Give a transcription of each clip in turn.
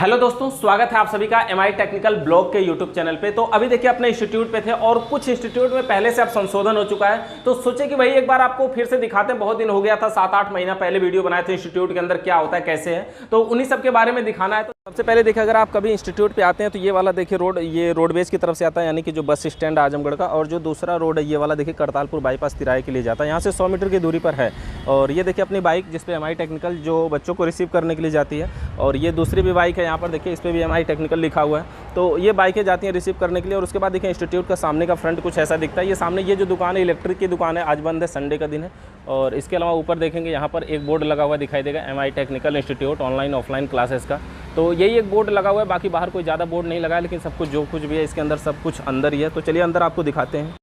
Hello दोस्तों, स्वागत है आप सभी का एमआई टेक्निकल ब्लॉग के यूट्यूब चैनल पे। तो अभी देखिए अपने इंस्टीट्यूट पे थे और कुछ इंस्टीट्यूट में पहले से अब संशोधन हो चुका है, तो सोचे कि भाई एक बार आपको फिर से दिखाते हैं। बहुत दिन हो गया था, 7-8 महीना पहले वीडियो बनाए थे इंस्टीट्यूट के अंदर क्या होता है, कैसे है, तो उन्हीं सब के बारे में दिखाना है। तो सबसे पहले देखिए, अगर आप कभी इंस्टीट्यूट पे आते हैं तो ये वाला देखिए रोड, ये रोडवेज की तरफ से आता है, यानी कि जो बस स्टैंड आजमगढ़ का। और जो दूसरा रोड है ये वाला देखिए करतालपुर बाईपास तिराहे के लिए जाता है, यहाँ से 100 मीटर की दूरी पर है। और ये देखिए अपनी बाइक जिसपे एमआई टेक्निकल जो बच्चों को रिसीव करने के लिए जाती है। और ये दूसरी भी बाइक है, यहाँ पर देखिए इस पर भी एमआई टेक्निकल लिखा हुआ है। तो ये बाइकें जाती हैं रिसीव करने के लिए। और उसके बाद देखिए इंस्टीट्यूट का सामने का फ्रंट कुछ ऐसा दिखता है। ये सामने ये जो दुकान है इलेक्ट्रिक की दुकान है, आज बंद है, संडे का दिन है। और इसके अलावा ऊपर देखेंगे यहाँ पर एक बोर्ड लगा हुआ दिखाई देगा, MI technical institute online offline classes का। तो यही एक बोर्ड लगा हुआ है, बाकी बाहर कोई ज़्यादा बोर्ड नहीं लगा है, लेकिन सब कुछ जो कुछ भी है इसके अंदर सब कुछ अंदर ही है। तो चलिए अंदर आपको दिखाते हैं।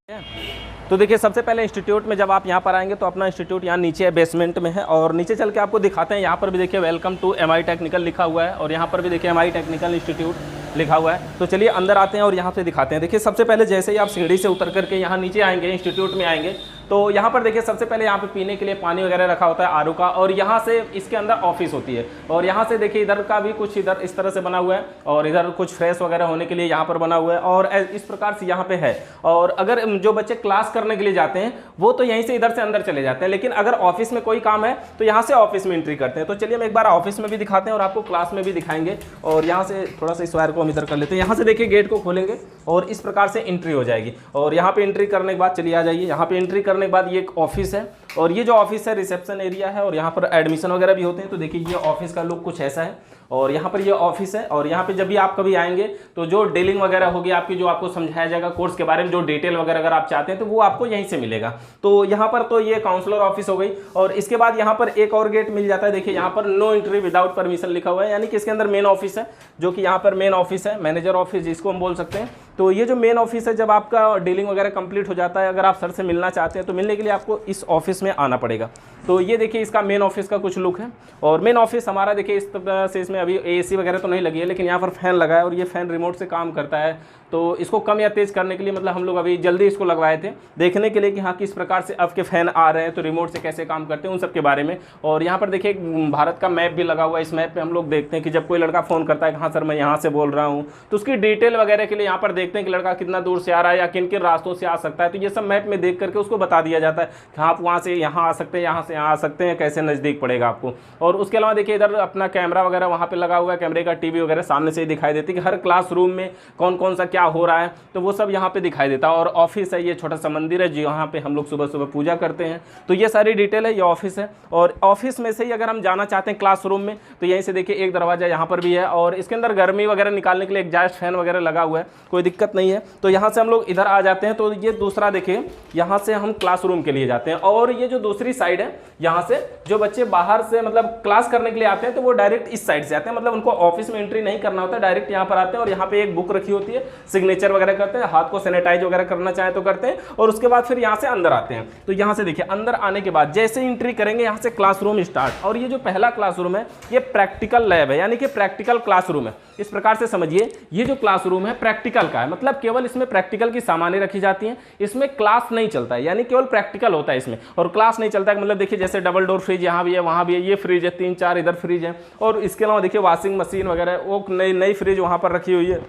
तो देखिए सबसे पहले इंस्टीट्यूट में जब आप यहाँ पर आएंगे तो अपना इंस्टीट्यूट यहाँ नीचे है, बेसमेंट में है। और नीचे चल के आपको दिखाते हैं, यहाँ पर भी देखिए वेलकम टू एमआई टेक्निकल लिखा हुआ है। और यहाँ पर भी देखिए एमआई टेक्निकल इंस्टीट्यूट लिखा हुआ है। तो चलिए अंदर आते हैं और यहाँ से दिखाते हैं। देखिए सबसे पहले जैसे ही आप सीढ़ी से उतर करके यहाँ नीचे आएंगे, इंस्टीट्यूट में आएंगे, तो यहाँ पर देखिए सबसे पहले यहाँ पे पीने के लिए पानी वगैरह रखा होता है आरओ का। और यहाँ से इसके अंदर ऑफिस होती है। और यहाँ से देखिए इधर का भी कुछ इधर इस तरह से बना हुआ है, और इधर कुछ फ्रेश वगैरह होने के लिए यहाँ पर बना हुआ है। और इस प्रकार से यहाँ पे है। और अगर जो बच्चे क्लास करने के लिए जाते हैं वो तो यहीं से इधर से अंदर चले जाते हैं, लेकिन अगर ऑफिस में कोई काम है तो यहाँ से ऑफिस में एंट्री करते हैं। तो चलिए हम एक बार ऑफिस में भी दिखाते हैं और आपको क्लास में भी दिखाएंगे। और यहाँ से थोड़ा सा इस वायर को हम इधर कर लेते हैं। यहाँ से देखिए गेट को खोलेंगे और इस प्रकार से एंट्री हो जाएगी। और यहाँ पे एंट्री करने के बाद चलिए आ जाइए, यहाँ पे एंट्री करने के बाद ये एक ऑफिस है। और ये जो ऑफिस है रिसेप्शन एरिया है, और यहाँ पर एडमिशन वगैरह भी होते हैं। तो देखिए ये ऑफिस का लुक कुछ ऐसा है। और यहाँ पर ये ऑफिस है। और यहाँ पे जब भी आप कभी आएंगे तो जो डीलिंग वगैरह होगी आपकी, जो आपको समझाया जाएगा कोर्स के बारे में, जो डिटेल वगैरह अगर आप चाहते हैं तो वो आपको यहीं से मिलेगा। तो यहाँ पर तो ये काउंसलर ऑफिस हो गई। और इसके बाद यहाँ पर एक और गेट मिल जाता है। देखिए यहाँ पर नो एंट्री विदाउट परमिशन लिखा हुआ है, यानी कि इसके अंदर मेन ऑफिस है, जो कि यहाँ पर मेन ऑफिस है, मैनेजर ऑफिस जिसको हम बोल सकते हैं। तो ये जो मेन ऑफिस है, जब आपका डीलिंग वगैरह कंप्लीट हो जाता है, अगर आप सर से मिलना चाहते हैं तो मिलने के लिए आपको इस ऑफिस में आना पड़ेगा। तो ये देखिए इसका मेन ऑफिस का कुछ लुक है। और मेन ऑफिस हमारा देखिए इस तरह से, इसमें अभी एसी वगैरह तो नहीं लगी है, लेकिन यहाँ पर फैन लगा है। और ये फैन रिमोट से काम करता है। तो इसको कम या तेज़ करने के लिए मतलब हम लोग अभी जल्दी इसको लगवाए थे, देखने के लिए कि हाँ किस प्रकार से अब के फ़ैन आ रहे हैं, तो रिमोट से कैसे काम करते हैं उन सब के बारे में। और यहाँ पर देखिए भारत का मैप भी लगा हुआ है। इस मैप पे हम लोग देखते हैं कि जब कोई लड़का फ़ोन करता है कि हाँ सर मैं यहाँ से बोल रहा हूँ, तो उसकी डिटेल वगैरह के लिए यहाँ पर देखते हैं कि लड़का कितना दूर से आ रहा है या किन किन रास्तों से आ सकता है। तो ये सब मैप में देख करके उसको बता दिया जाता है कि हाँ आप वहाँ से यहाँ आ सकते हैं, यहाँ से यहाँ आ सकते हैं, कैसे नज़दीक पड़ेगा आपको। और उसके अलावा देखिए इधर अपना कैमरा वगैरह वहाँ पर लगा हुआ है, कैमरे का टीवी वगैरह सामने से ही दिखाई देती है कि हर क्लासरूम में कौन कौन सा क्या हो रहा है, तो वो सब यहाँ पे दिखाई देता है। और ऑफिस है, ये छोटा सा मंदिर है जो यहाँ पे हम लोग सुबह सुबह पूजा करते हैं। तो ये सारी डिटेल है, ये ऑफिस है। और ऑफिस में से ही अगर हम जाना चाहते हैं क्लासरूम में, तो यहीं से देखिए एक दरवाजा यहाँ पर भी है। और इसके अंदर गर्मी वगैरह निकालने के लिए एग्जॉस्ट फैन वगैरह लगा हुआ है, कोई दिक्कत नहीं है। तो यहाँ से हम लोग इधर आ जाते हैं। तो ये दूसरा देखिए, यहाँ से हम क्लासरूम के लिए जाते हैं। और ये जो दूसरी साइड है, यहाँ से जो बच्चे बाहर से मतलब क्लास करने के लिए आते हैं तो वो डायरेक्ट इस साइड से आते हैं, मतलब उनको ऑफिस में एंट्री नहीं करना होता, डायरेक्ट यहाँ पर आते हैं। और यहाँ पे एक बुक रखी होती है, सिग्नेचर वगैरह करते हैं, हाथ को सैनिटाइज वगैरह करना चाहे तो करते हैं। और उसके बाद फिर यहाँ से अंदर आते हैं। तो यहाँ से देखिए अंदर आने के बाद जैसे एंट्री करेंगे यहाँ से क्लासरूम स्टार्ट। और ये जो पहला क्लासरूम है ये प्रैक्टिकल लैब है, यानी कि प्रैक्टिकल क्लासरूम है। इस प्रकार से समझिए, ये जो क्लासरूम है प्रैक्टिकल का है, मतलब केवल इसमें प्रैक्टिकल की सामानें रखी जाती हैं, इसमें क्लास नहीं चलता है, यानी केवल प्रैक्टिकल होता है इसमें। और क्लास नहीं चलता है मतलब देखिए जैसे डबल डोर फ्रिज यहाँ भी है, वहाँ भी है, ये फ्रिज है, 3-4 इधर फ्रिज है। और इसके अलावा देखिए वॉशिंग मशीन वगैरह, वो नई फ्रिज वहाँ पर रखी हुई है।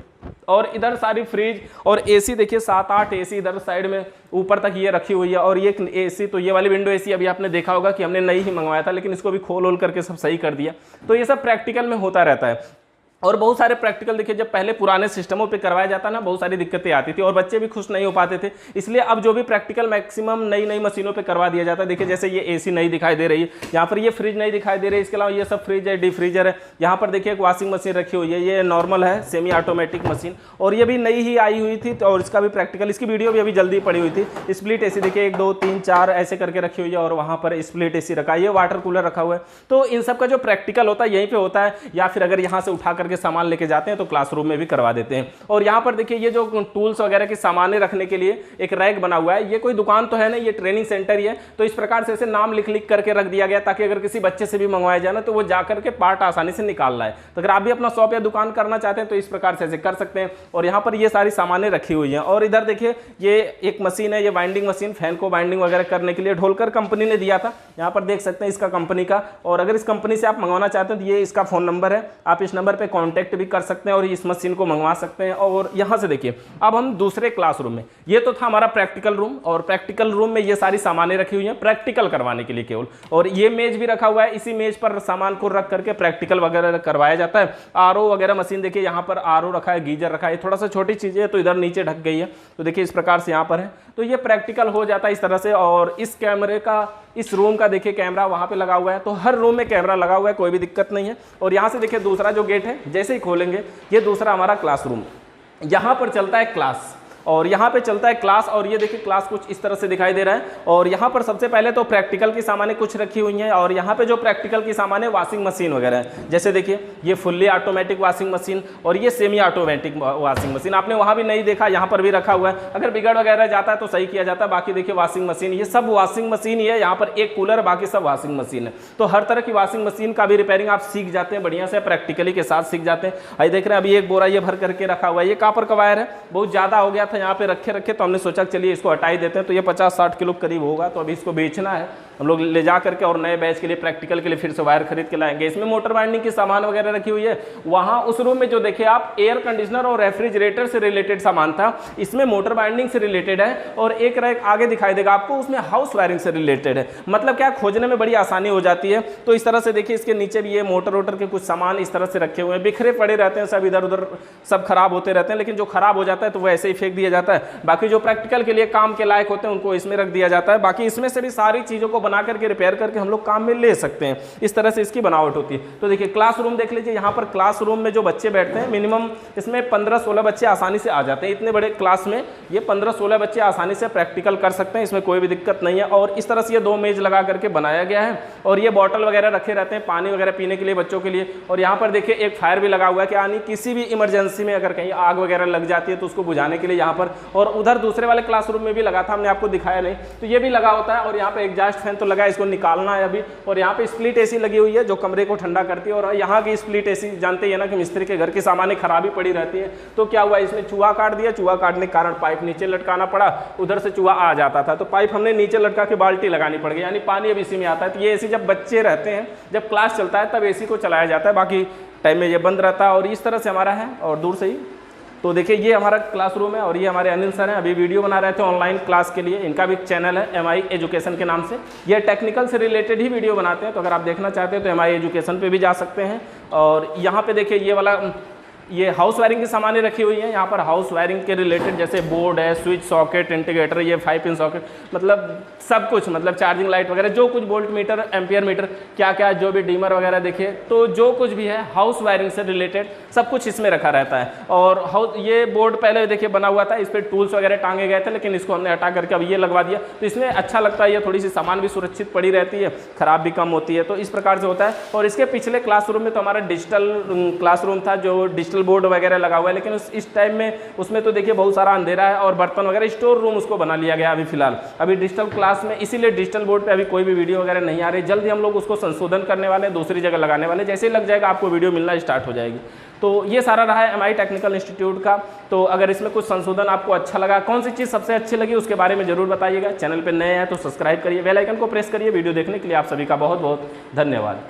और इधर सारी फ्रिज और एसी देखिए 7-8 एसी इधर साइड में ऊपर तक ये रखी हुई है। और ये एसी, तो ये वाली विंडो एसी अभी आपने देखा होगा कि हमने नई ही मंगवाया था, लेकिन इसको भी खोल करके सब सही कर दिया। तो ये सब प्रैक्टिकल में होता रहता है। और बहुत सारे प्रैक्टिकल देखिए, जब पहले पुराने सिस्टमों पे करवाया जाता ना, बहुत सारी दिक्कतें आती थी और बच्चे भी खुश नहीं हो पाते थे। इसलिए अब जो भी प्रैक्टिकल मैक्सिमम नई मशीनों पे करवा दिया जाता है। देखिए जैसे ये एसी नई दिखाई दे रही है, यहाँ पर ये फ्रिज नहीं दिखाई दे रही है। इसके अलावा ये सब फ्रिज है, डीप फ्रीजर है। यहाँ पर देखिए एक वॉशिंग मशीन रखी हुई है, ये नॉर्मल है, सेमी ऑटोमेटिक मशीन। और ये भी नई ही आई हुई थी, और इसका भी प्रैक्टिकल, इसकी वीडियो भी अभी जल्दी पड़ी हुई थी। स्प्लिट एसी देखिए 1 2 3 4 ऐसे करके रखी हुई है। और वहाँ पर स्प्लिट एसी रखा है, ये वाटर कूलर रखा हुआ है। तो इन सब का जो प्रैक्टिकल होता है यहीं पर होता है, या फिर अगर यहाँ से उठा करके सामान लेके जाते हैं तो क्लासरूम में भी करवा देते हैं। और यहाँ पर देखिए ये जो टूल्स वगैरह के सामान्य रखने के लिए एक रैक बना हुआ है। ये कोई दुकान तो है नहीं, ये ट्रेनिंग सेंटर ही है। तो इस प्रकार से ऐसे नाम लिख करके रख दिया गया, ताकि अगर किसी बच्चे से भी मंगवाया जाए ना तो वो जाकर के पार्ट आसानी से निकाल रहा है। तो अगर आप भी अपना शॉप या दुकान करना चाहते हैं तो इस प्रकार से ऐसे कर सकते हैं। और यहाँ पर ये सारी सामानें रखी हुई हैं। और इधर देखिए ये एक मशीन है, ये बाइंडिंग मशीन, फैन को बाइंडिंग वगैरह करने के लिए ढोलकर कंपनी ने दिया था। यहाँ पर देख सकते हैं इसका कंपनी का। और अगर इस कंपनी से आप मंगवाना चाहते हैं तो ये इसका फ़ोन नंबर है, आप इस नंबर पर कांटेक्ट भी कर सकते हैं और इस मशीन को मंगवा सकते हैं। और यहाँ से देखिए अब हम दूसरे क्लासरूम में, ये तो था हमारा प्रैक्टिकल रूम, और प्रैक्टिकल रूम में ये सारी सामानें रखी हुई हैं प्रैक्टिकल करवाने के लिए केवल, और ये मेज भी रखा हुआ है, इसी मेज पर सामान को रख करके प्रैक्टिकल वगैरह करवाया जाता है। आरओ वगैरह मशीन देखिए, यहाँ पर आरओ रखा है, गीजर रखा है, थोड़ा सा छोटी चीज़ें है तो इधर नीचे ढक गई है, तो देखिए इस प्रकार से यहाँ पर है, तो ये प्रैक्टिकल हो जाता है इस तरह से। और इस कैमरे का, इस रूम का देखिए कैमरा वहाँ पे लगा हुआ है, तो हर रूम में कैमरा लगा हुआ है, कोई भी दिक्कत नहीं है। और यहाँ से देखिए दूसरा जो गेट है, जैसे ही खोलेंगे ये दूसरा हमारा क्लासरूम, यहाँ पर चलता है क्लास, और यहाँ पे चलता है क्लास। और ये देखिए क्लास कुछ इस तरह से दिखाई दे रहा है। और यहाँ पर सबसे पहले तो प्रैक्टिकल की सामानें कुछ रखी हुई हैं, और यहाँ पे जो प्रैक्टिकल की सामानें वॉशिंग मशीन वगैरह है, जैसे देखिए ये फुल्ली ऑटोमेटिक वॉशिंग मशीन और ये सेमी ऑटोमेटिक वॉशिंग मशीन, आपने वहाँ भी नहीं देखा, यहाँ पर भी रखा हुआ है, अगर बिगड़ वगैरह जाता है तो सही किया जाता है। बाकी देखिए वॉशिंग मशीन, ये सब वॉशिंग मशीन ही है, यहाँ पर एक कूलर, बाकी सब वॉशिंग मशीन है। तो हर तरह की वॉशिंग मशीन का भी रिपेयरिंग आप सीख जाते हैं, बढ़िया से प्रैक्टिकली के साथ सीख जाते हैं। अभी देख रहे हैं अभी एक बोरा ये भर करके रखा हुआ है, ये कापर का वायर है, बहुत ज़्यादा हो गया था यहाँ पे रखे तो हमने सोचा चलिए इसको हटा ही देते हैं। तो ये 50-60 किलो करीब होगा, तो अभी इसको बेचना है हम लोग ले जा करके, और नए बैच के लिए प्रैक्टिकल के लिए फिर से वायर खरीद के लाएंगे। इसमें मोटर बाइंडिंग की सामान वगैरह रखी हुई है। वहाँ उस रूम में जो देखे आप एयर कंडीशनर और रेफ्रिजरेटर से रिलेटेड सामान था, इसमें मोटर बाइंडिंग से रिलेटेड है, और एक रैक आगे दिखाई देगा आपको, उसमें हाउस वायरिंग से रिलेटेड है। मतलब क्या, खोजने में बड़ी आसानी हो जाती है। तो इस तरह से देखिए इसके नीचे भी ये मोटर वोटर के कुछ सामान इस तरह से रखे हुए हैं, बिखरे पड़े रहते हैं, सब इधर उधर सब खराब होते रहते हैं, लेकिन जो खराब हो जाता है तो वो ऐसे ही फेंक दिया जाता है। बाकी जो प्रैक्टिकल के लिए काम के लायक होते हैं उनको इसमें रख दिया जाता है। बाकी इसमें से भी सारी चीज़ों को बना करके रिपेयर करके हम लोग काम में ले सकते हैं, इस तरह से इसकी बनावट होती है। तो देखिए क्लासरूम देख लीजिए, यहाँ पर क्लासरूम में जो बच्चे बैठते हैं मिनिमम इसमें 15-16 बच्चे आसानी से आ जाते हैं। इतने बड़े क्लास में ये 15-16 बच्चे आसानी से प्रैक्टिकल कर सकते हैं, इसमें कोई भी दिक्कत नहीं है। और इस तरह से ये 2 मेज लगा करके बनाया गया है, और ये बॉटल वगैरह रखे रहते हैं पानी वगैरह पीने के लिए बच्चों के लिए। और यहाँ पर देखिए एक फायर भी लगा हुआ है कि यानी किसी भी इमरजेंसी में अगर कहीं आग वगैरह लग जाती है तो उसको बुझाने के लिए यहाँ पर। और उधर दूसरे वाले क्लासरूम में भी लगा था, हमने आपको दिखाया नहीं, तो ये भी लगा होता है। और यहाँ पे एग्जॉस्ट फैन तो लगा है, इसको निकालना है अभी। और यहाँ पे स्प्लिट एसी लगी हुई है जो कमरे को ठंडा करती है। और यहाँ की स्प्लिट एसी जानते हैं ना कि मिस्त्री के घर की सामानें खराबी पड़ी रहती है, तो क्या हुआ इसमें चूहा काट दिया, चूहा काटने के कारण पाइप नीचे लटकाना पड़ा, उधर से चूहा आ जाता था तो पाइप हमने नीचे लटका के बाल्टी लगानी पड़ गई, यानी पानी अब इसी में आता है। तो ये एसी जब बच्चे रहते हैं, जब क्लास चलता है तब एसी को चलाया जाता है, बाकी टाइम में ये बंद रहता है। और इस तरह से हमारा है। और दूर से ही तो देखिए ये हमारा क्लासरूम है, और ये हमारे अनिल सर हैं, अभी वीडियो बना रहे थे ऑनलाइन क्लास के लिए। इनका भी एक चैनल है MI एजुकेशन के नाम से, ये टेक्निकल से रिलेटेड ही वीडियो बनाते हैं, तो अगर आप देखना चाहते हैं तो MI एजुकेशन पे भी जा सकते हैं। और यहाँ पे देखिए ये वाला, ये हाउस वायरिंग की सामानें रखी हुई हैं। यहाँ पर हाउस वायरिंग के रिलेटेड जैसे बोर्ड है, स्विच सॉकेट, इंटीग्रेटर, ये 5 पिन सॉकेट, मतलब सब कुछ, मतलब चार्जिंग लाइट वगैरह जो कुछ, वोल्ट मीटर, एम्पियर मीटर, क्या क्या जो भी डीमर वगैरह देखिए, तो जो कुछ भी है हाउस वायरिंग से रिलेटेड सब कुछ इसमें रखा रहता है। और ये बोर्ड पहले देखिए बना हुआ था, इस पर टूल्स वगैरह टांगे गए थे, लेकिन इसको हमने हटा करके अब ये लगवा दिया, तो इसमें अच्छा लगता है, ये थोड़ी सी सामान भी सुरक्षित पड़ी रहती है, खराब भी कम होती है, तो इस प्रकार से होता है। और इसके पिछले क्लासरूम में तो हमारा डिजिटल क्लासरूम था, जो डिजिटल बोर्ड वगैरह लगा हुआ है, लेकिन इस टाइम में उसमें तो देखिए बहुत सारा अंधेरा है, और बर्तन वगैरह स्टोर रूम उसको बना लिया गया अभी फिलहाल, अभी डिजिटल क्लास में, इसीलिए डिजिटल बोर्ड पे अभी कोई भी वीडियो वगैरह नहीं आ रही। जल्दी हम लोग उसको संशोधन करने वाले, दूसरी जगह लगाने वाले, जैसे ही लग जाएगा आपको वीडियो मिलना स्टार्ट हो जाएगी। तो ये सारा रहा है MI टेक्निकल इंस्टीट्यूट का। तो अगर इसमें कुछ संशोधन आपको अच्छा लगा, कौन सी चीज़ सबसे अच्छी लगी उसके बारे में जरूर बताइएगा। चैनल पर नए हैं तो सब्सक्राइब करिए, बेल आइकन को प्रेस करिए। वीडियो देखने के लिए आप सभी का बहुत बहुत धन्यवाद।